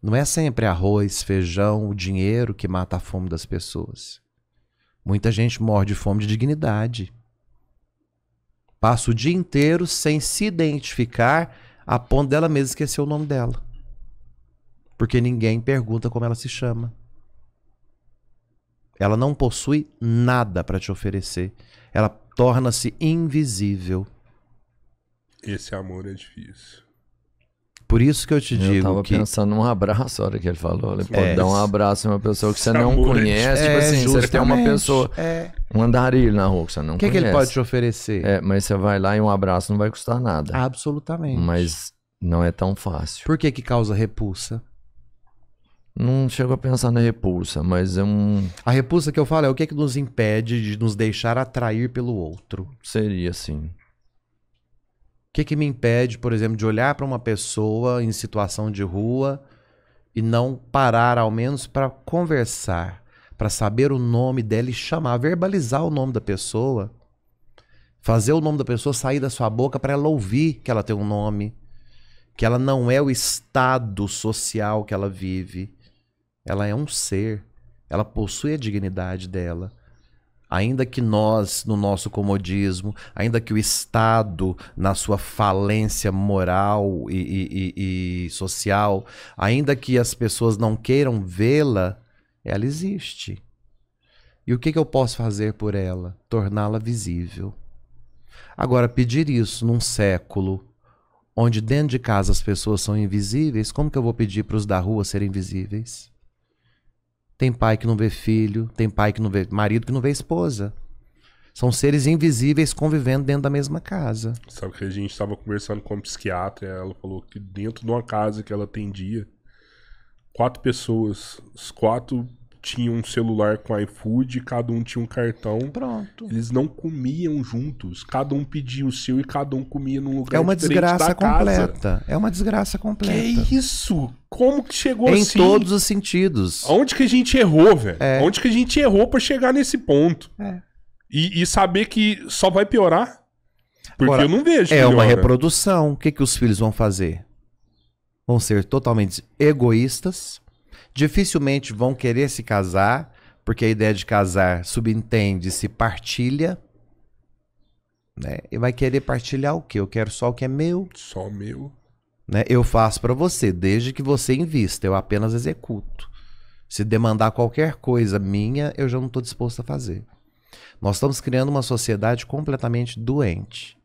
Não é sempre arroz, feijão, o dinheiro que mata a fome das pessoas. Muita gente morre de fome de dignidade. Passa o dia inteiro sem se identificar a ponto dela mesma esquecer o nome dela. Porque ninguém pergunta como ela se chama. Ela não possui nada para te oferecer. Ela torna-se invisível. Esse amor é difícil. Por isso que eu te digo Eu tava que... pensando num abraço, a hora que ele falou. Ele pode É. dar um abraço a uma pessoa que você não amor é conhece. Tipo assim, você tem uma justamente. pessoa, um andarilho na rua que você não O que conhece. ele pode te oferecer? É, mas você vai lá e um abraço não vai custar nada. Absolutamente. Mas não é tão fácil. Por que causa repulsa? Não chego a pensar na repulsa, mas é um... A repulsa que eu falo é o que nos impede de nos deixar atrair pelo outro. Seria assim. O que me impede, por exemplo, de olhar para uma pessoa em situação de rua e não parar ao menos para conversar, para saber o nome dela e chamar, verbalizar o nome da pessoa, fazer o nome da pessoa sair da sua boca para ela ouvir que ela tem um nome, que ela não é o estado social que ela vive. Ela é um ser, ela possui a dignidade dela. Ainda que nós, no nosso comodismo, ainda que o Estado, na sua falência moral e social, ainda que as pessoas não queiram vê-la, ela existe. E o que eu posso fazer por ela? Torná-la visível. Agora, pedir isso num século onde dentro de casa as pessoas são invisíveis, como que eu vou pedir para os da rua serem visíveis? Tem pai que não vê filho, tem pai que não vê marido, que não vê esposa. São seres invisíveis convivendo dentro da mesma casa. Sabe que a gente estava conversando com um psiquiatra e ela falou que dentro de uma casa que ela atendia, 4 pessoas, os 4 tinham um celular com iFood, cada um tinha um cartão. Pronto. Eles não comiam juntos, cada um pedia o seu e cada um comia num lugar É uma diferente desgraça da casa. completa. É uma desgraça completa. Que isso? Como que chegou Em assim? todos os sentidos. Onde que a gente errou, velho? É. Onde que a gente errou pra chegar nesse ponto? É. E saber que só vai piorar? Porque Agora, eu não vejo É uma melhora. reprodução. O que os filhos vão fazer? Vão ser totalmente egoístas, dificilmente vão querer se casar, porque a ideia de casar subentende-se partilha, né? E vai querer partilhar o quê? Eu quero só o que é meu, Só meu. né? Eu faço para você, desde que você invista, eu apenas executo. Se demandar qualquer coisa minha, eu já não estou disposto a fazer. Nós estamos criando uma sociedade completamente doente.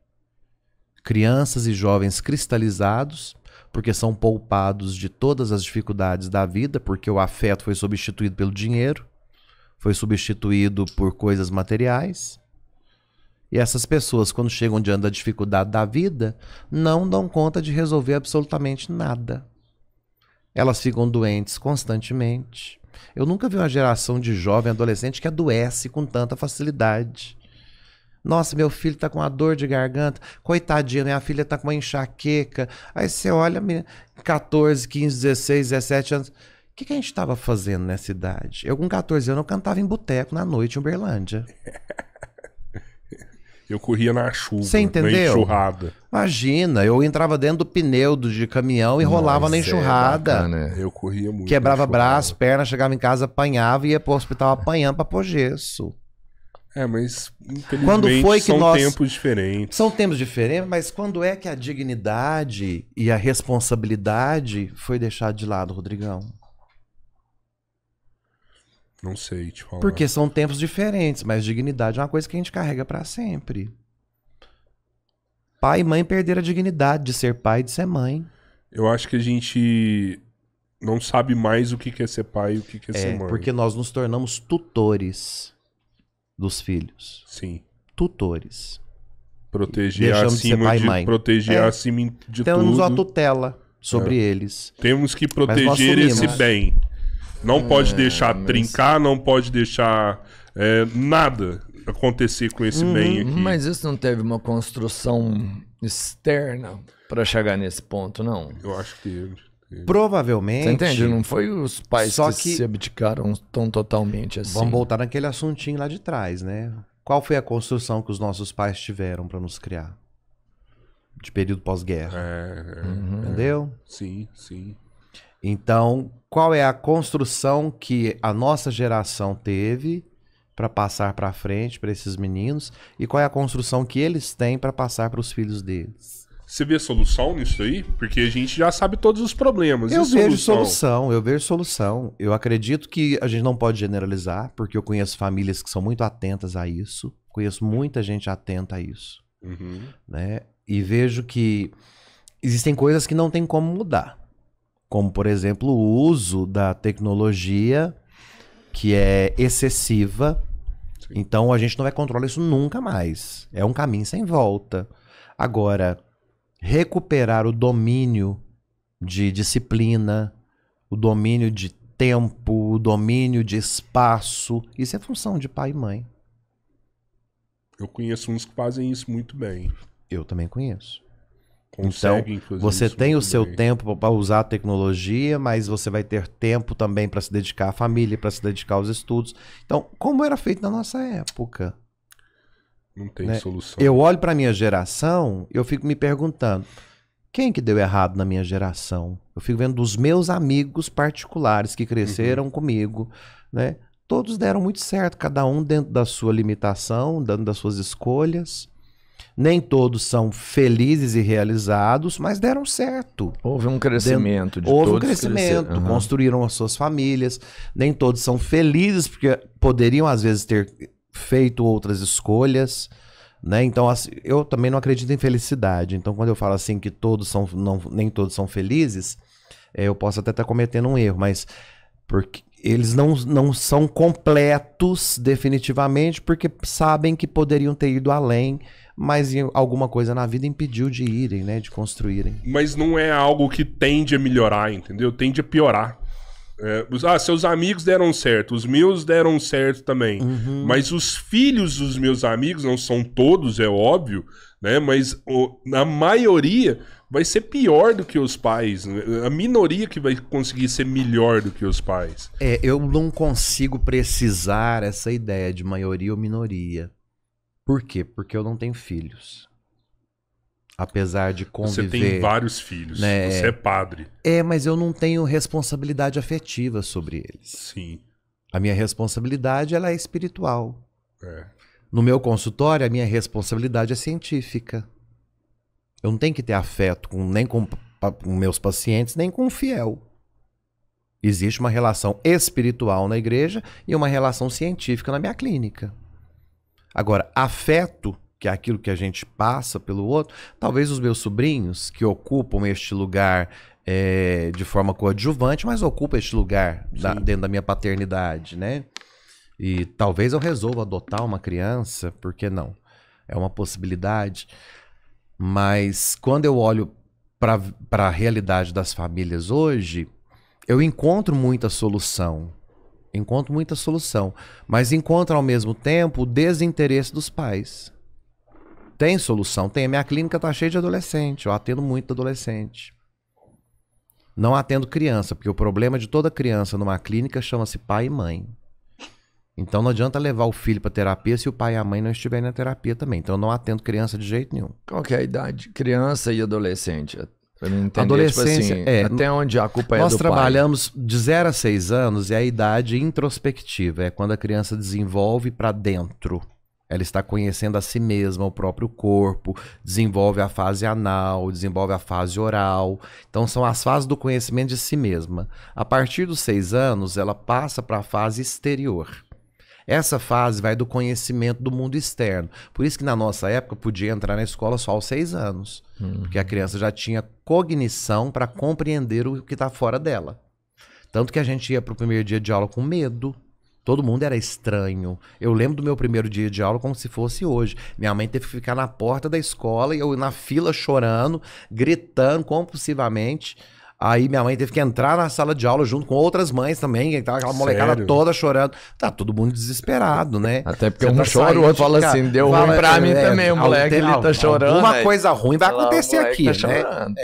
Crianças e jovens cristalizados, porque são poupados de todas as dificuldades da vida, porque o afeto foi substituído pelo dinheiro, foi substituído por coisas materiais. E essas pessoas, quando chegam diante da dificuldade da vida, não dão conta de resolver absolutamente nada. Elas ficam doentes constantemente. Eu nunca vi uma geração de jovem adolescente que adoece com tanta facilidade. Nossa, meu filho tá com uma dor de garganta. Coitadinha, minha filha tá com uma enxaqueca. Aí você olha, 14, 15, 16, 17 anos. O que a gente tava fazendo nessa idade? Eu com 14 anos eu cantava em boteco na noite em Uberlândia. Eu corria na chuva, Você entendeu? na enxurrada. Imagina, eu entrava dentro do pneu de caminhão e rolava na enxurrada. bacana. Eu corria muito. Quebrava na enxurrada. braço, perna, chegava em casa, apanhava e ia pro hospital apanhando pra pôr gesso. É, mas infelizmente Quando foi que são nós- tempos diferentes. São tempos diferentes, mas quando é que a dignidade e a responsabilidade foi deixada de lado, Rodrigão? Não sei te falar. Porque são tempos diferentes, mas dignidade é uma coisa que a gente carrega pra sempre. Pai e mãe perderam a dignidade de ser pai e de ser mãe. Eu acho que a gente não sabe mais o que é ser pai e o que é ser mãe. Porque nós nos tornamos tutores dos filhos. Sim. Tutores. Proteger Deixamos de ser acima pai e de mãe. proteger É. acima de Temos uma tudo. tutela sobre eles. Temos que nós proteger esse assumimos. bem. Não pode deixar mas- trincar, não pode deixar nada acontecer com esse bem aqui. Mas isso não teve uma construção externa pra chegar nesse ponto, não? Eu acho que teve. Provavelmente. Você entende? Não foi os pais Só que que- se abdicaram tão totalmente assim. Vamos voltar naquele assuntinho lá de trás, né? Qual foi a construção que os nossos pais tiveram para nos criar? De período pós-guerra. É, Entendeu? sim, sim. Então, qual é a construção que a nossa geração teve para passar para frente para esses meninos e qual é a construção que eles têm para passar para os filhos deles? Você vê solução nisso aí? Porque a gente já sabe todos os problemas. Eu E vejo solução, eu vejo solução. Eu acredito que a gente não pode generalizar, porque eu conheço famílias que são muito atentas a isso, conheço muita gente atenta a isso, Uhum. né? E vejo que existem coisas que não tem como mudar. Como, por exemplo, o uso da tecnologia, que é excessiva. Sim. Então, a gente não vai controlar isso nunca mais. É um caminho sem volta. Agora, recuperar o domínio de disciplina, o domínio de tempo, o domínio de espaço, isso é função de pai e mãe. Eu conheço uns que fazem isso muito bem. Eu também conheço. Conseguem Então, fazer você isso tem o muito seu bem. tempo para usar a tecnologia, mas você vai ter tempo também para se dedicar à família, para se dedicar aos estudos. Então, como era feito na nossa época? Não tem Né? solução. Eu olho para minha geração, eu fico me perguntando, quem que deu errado na minha geração? Eu fico vendo dos meus amigos particulares que cresceram comigo, né? Todos deram muito certo, cada um dentro da sua limitação, dentro das suas escolhas. Nem todos são felizes e realizados, mas deram certo. Houve um crescimento de Houve um todos crescimento, crescer. Aham. construíram as suas famílias. Nem todos são felizes, porque poderiam, às vezes, ter feito outras escolhas, né? Então, assim, eu também não acredito em felicidade. Então, quando eu falo assim que todos são, nem todos são felizes, eu posso até estar cometendo um erro, mas porque eles não são completos definitivamente, porque sabem que poderiam ter ido além, mas alguma coisa na vida impediu de irem, né? De construírem. Mas não é algo que tende a melhorar, entendeu? Tende a piorar. Seus amigos deram certo, os meus deram certo também. Mas os filhos dos meus amigos, não são todos, é óbvio, né? Mas a maioria vai ser pior do que os pais. Né? A minoria que vai conseguir ser melhor do que os pais. Eu não consigo precisar essa ideia de maioria ou minoria. Por quê? Porque eu não tenho filhos. Apesar de conviver... Você tem vários filhos, né? Você é padre. Mas eu não tenho responsabilidade afetiva sobre eles. Sim. A minha responsabilidade, ela é espiritual. É. No meu consultório, a minha responsabilidade é científica. Eu não tenho que ter afeto nem com meus pacientes, nem com o fiel. Existe uma relação espiritual na igreja e uma relação científica na minha clínica. Agora, afeto, que é aquilo que a gente passa pelo outro, talvez os meus sobrinhos, que ocupam este lugar de forma coadjuvante, mas ocupam este lugar dentro da minha paternidade, né? E talvez eu resolva adotar uma criança, por que não? É uma possibilidade. Mas quando eu olho para a realidade das famílias hoje, eu encontro muita solução. Mas encontro ao mesmo tempo o desinteresse dos pais. Tem solução? Tem. A minha clínica está cheia de adolescente. Eu atendo muito adolescente. Não atendo criança, porque o problema de toda criança numa clínica chama-se pai e mãe. Então não adianta levar o filho para terapia se o pai e a mãe não estiverem na terapia também. Então eu não atendo criança de jeito nenhum. Qual que é a idade? Criança e adolescente. Pra eu entender, Adolescência, tipo assim, até onde a culpa é do pai. Nós trabalhamos de 0 a 6 anos, é a idade introspectiva. É quando a criança desenvolve para dentro. Ela está conhecendo a si mesma, o próprio corpo, desenvolve a fase anal, desenvolve a fase oral. Então são as fases do conhecimento de si mesma. A partir dos 6 anos, ela passa para a fase exterior. Essa fase vai do conhecimento do mundo externo. Por isso que na nossa época podia entrar na escola só aos 6 anos. Porque a criança já tinha cognição para compreender o que está fora dela. Tanto que a gente ia para o primeiro dia de aula com medo. Todo mundo era estranho. Eu lembro do meu primeiro dia de aula como se fosse hoje. Minha mãe teve que ficar na porta da escola e eu na fila chorando, gritando compulsivamente. Aí minha mãe teve que entrar na sala de aula junto com outras mães também, que tava aquela molecada Sério? toda chorando. Tá todo mundo desesperado, né? Até porque Você um tá chora, o saindo outro de fala casa. assim, deu ruim pra mim também, o moleque ali tá chorando. Alguma aí. coisa ruim vai acontecer Lá, o aqui, moleque tá né? chorando.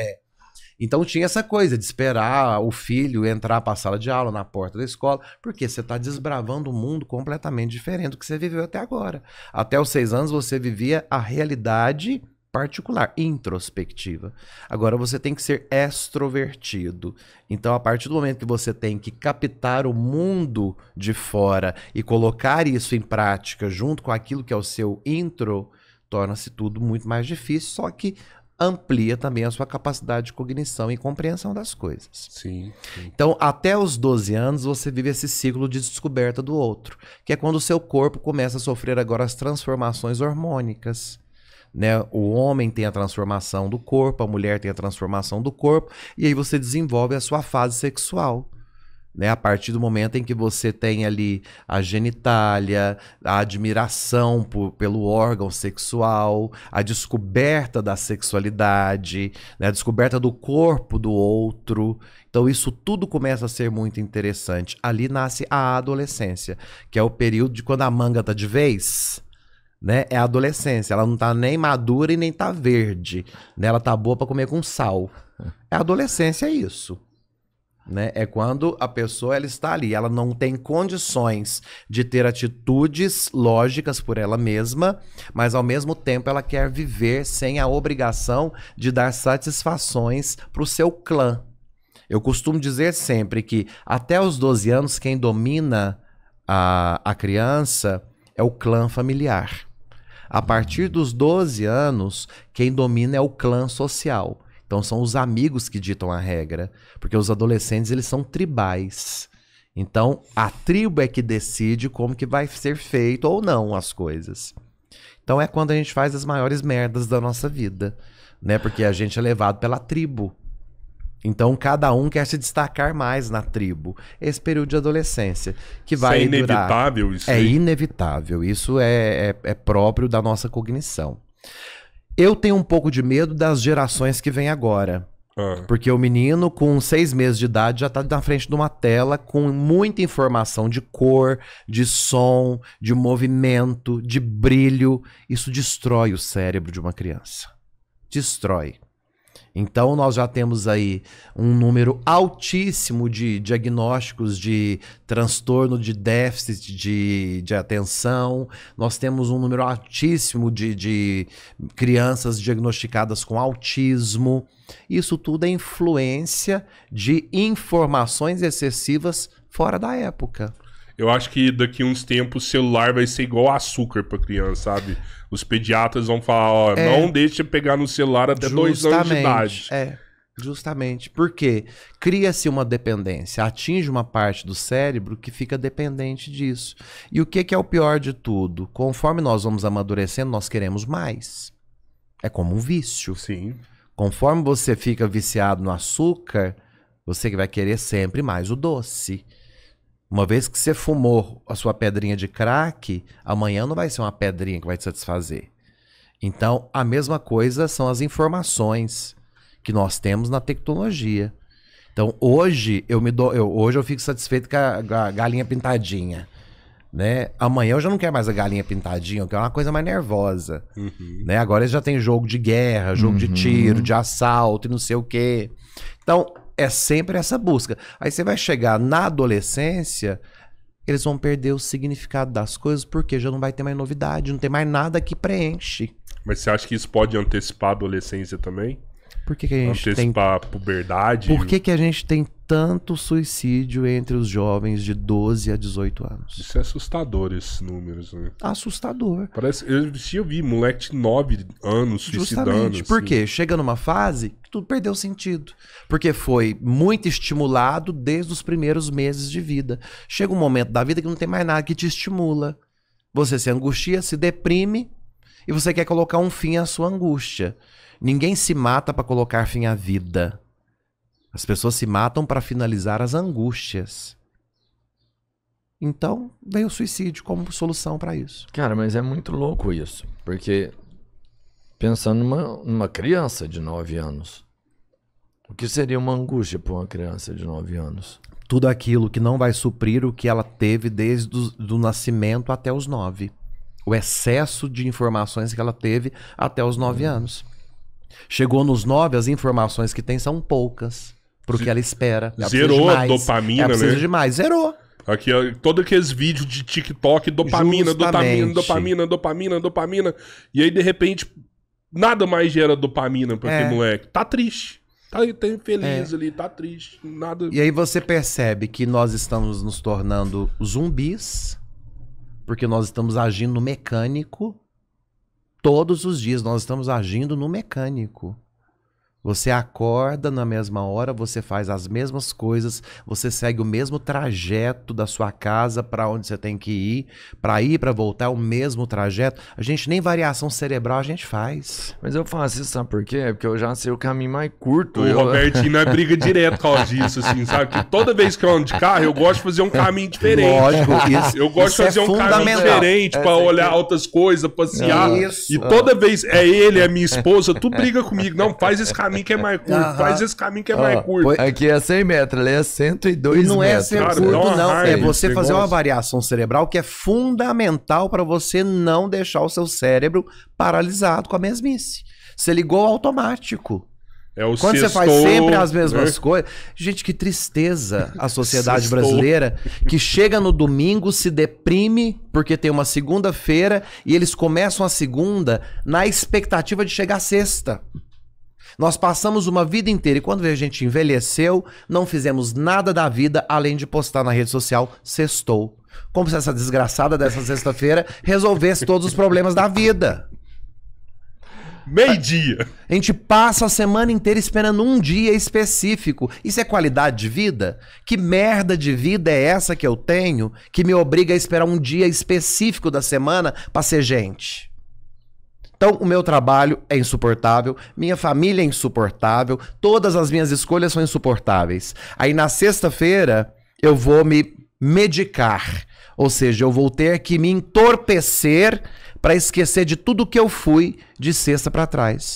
Então tinha essa coisa de esperar o filho entrar para a sala de aula, na porta da escola, porque você está desbravando um mundo completamente diferente do que você viveu até agora. Até os 6 anos você vivia a realidade particular, introspectiva. Agora você tem que ser extrovertido. Então, a partir do momento que você tem que captar o mundo de fora e colocar isso em prática junto com aquilo que é o seu intro, torna-se tudo muito mais difícil, só que amplia também a sua capacidade de cognição e compreensão das coisas. Sim. Então, até os 12 anos, você vive esse ciclo de descoberta do outro, que é quando o seu corpo começa a sofrer agora as transformações hormônicas. Né? O homem tem a transformação do corpo, a mulher tem a transformação do corpo, e aí você desenvolve a sua fase sexual. Né? A partir do momento em que você tem ali a genitália, a admiração pelo órgão sexual, a descoberta da sexualidade, né? A descoberta do corpo do outro. Então isso tudo começa a ser muito interessante. Ali nasce a adolescência, que é o período de quando a manga tá de vez, né? É a adolescência. Ela não tá nem madura e nem tá verde, né? Ela tá boa para comer com sal. A adolescência é isso. Né? É quando a pessoa ela está ali, ela não tem condições de ter atitudes lógicas por ela mesma, mas ao mesmo tempo ela quer viver sem a obrigação de dar satisfações para o seu clã. Eu costumo dizer sempre que até os 12 anos quem domina a criança é o clã familiar. A partir dos 12 anos, quem domina é o clã social. Então são os amigos que ditam a regra, porque os adolescentes eles são tribais. Então a tribo é que decide como que vai ser feito ou não as coisas. Então é quando a gente faz as maiores merdas da nossa vida, né? Porque a gente é levado pela tribo. Então cada um quer se destacar mais na tribo. Esse período de adolescência que vai Isso é inevitável, durar. isso É aí? inevitável. Isso é próprio da nossa cognição. Eu tenho um pouco de medo das gerações que vêm agora. Porque o menino com 6 meses de idade já está na frente de uma tela com muita informação de cor, de som, de movimento, de brilho. Isso destrói o cérebro de uma criança. Destrói. Então nós já temos aí um número altíssimo de diagnósticos de transtorno de déficit de atenção. Nós temos um número altíssimo de crianças diagnosticadas com autismo. Isso tudo é influência de informações excessivas fora da época. Eu acho que daqui uns tempos o celular vai ser igual açúcar pra criança, sabe? Os pediatras vão falar, ó, não deixe pegar no celular até 2 anos de idade. Justamente. Porque cria-se uma dependência, atinge uma parte do cérebro que fica dependente disso. E o que é o pior de tudo? Conforme nós vamos amadurecendo, nós queremos mais. É como um vício. Sim. Conforme você fica viciado no açúcar, você vai querer sempre mais o doce. Uma vez que você fumou a sua pedrinha de crack, amanhã não vai ser uma pedrinha que vai te satisfazer. Então, a mesma coisa são as informações que nós temos na tecnologia. Então, hoje eu fico satisfeito com a galinha pintadinha. Né? Amanhã eu já não quero mais a galinha pintadinha, eu quero uma coisa mais nervosa. Né? Agora eles já tem jogo de guerra, jogo de tiro, de assalto e não sei o quê. Então, é sempre essa busca. Aí você vai chegar na adolescência, eles vão perder o significado das coisas, porque já não vai ter mais novidade, não tem mais nada que preenche. Mas você acha que isso pode antecipar a adolescência também? Por que a gente antecipar a puberdade? Por que a gente tem tanto suicídio entre os jovens de 12 a 18 anos? Isso é assustador, esses números, né? Assustador. Eu vi moleque de 9 anos suicidando. Justamente. Por assim. quê? Chega numa fase que tudo perdeu sentido. Porque foi muito estimulado desde os primeiros meses de vida. Chega um momento da vida que não tem mais nada que te estimula. Você se angustia, se deprime e você quer colocar um fim à sua angústia. Ninguém se mata para colocar fim à vida. As pessoas se matam para finalizar as angústias. Então, veio o suicídio como solução para isso. Cara, mas é muito louco isso. Porque, pensando numa criança de 9 anos, o que seria uma angústia para uma criança de 9 anos? Tudo aquilo que não vai suprir o que ela teve desde do nascimento até os 9. O excesso de informações que ela teve até os 9 anos. Chegou nos 9, as informações que tem são poucas pro que ela espera. Ela zerou a dopamina, ela precisa né? de mais. Zerou. Aqui, ó, todos aqueles vídeos de TikTok, dopamina. E aí, de repente, Nada mais gera dopamina pra aquele moleque. Tá triste. Tá infeliz ali, tá triste. Nada. E aí você percebe que nós estamos nos tornando zumbis, porque nós estamos agindo no mecânico. Todos os dias nós estamos agindo no mecânico. Você acorda na mesma hora, você faz as mesmas coisas, você segue o mesmo trajeto da sua casa para onde você tem que ir, para voltar, o mesmo trajeto. A gente nem variação cerebral a gente faz. Mas eu faço isso, sabe por quê? Porque eu já sei o caminho mais curto. O Robertinho não é briga direto por causa disso, assim, sabe? Que toda vez que eu ando de carro, eu gosto de fazer um caminho diferente. Lógico, isso, eu gosto de fazer um caminho diferente para olhar outras coisas, passear. Isso. E toda vez é ele, é minha esposa, tu briga comigo. Não, faz esse caminho que é mais curto. Faz esse caminho que é mais curto. Aqui é 100 metros, ali é 102 metros. Não é ser Cara, curto, dá uma não. raiva É você esse fazer uma negócio. variação cerebral que é fundamental para você não deixar o seu cérebro paralisado com a mesmice. Você ligou ao automático. É o Quando você faz sextou, sempre as mesmas né? coisas. Gente, que tristeza a sociedade Sextou. brasileira que chega no domingo, se deprime porque tem uma segunda-feira e eles começam a segunda na expectativa de chegar à sexta. Nós passamos uma vida inteira e quando a gente envelheceu, não fizemos nada da vida além de postar na rede social sextou. Como se essa desgraçada dessa sexta-feira resolvesse todos os problemas da vida. Meio-dia. A gente passa a semana inteira esperando um dia específico. Isso é qualidade de vida? Que merda de vida é essa que eu tenho que me obriga a esperar um dia específico da semana pra ser gente? Então, o meu trabalho é insuportável, minha família é insuportável, todas as minhas escolhas são insuportáveis. Aí, na sexta-feira, eu vou me medicar. Ou seja, eu vou ter que me entorpecer para esquecer de tudo que eu fui de sexta para trás.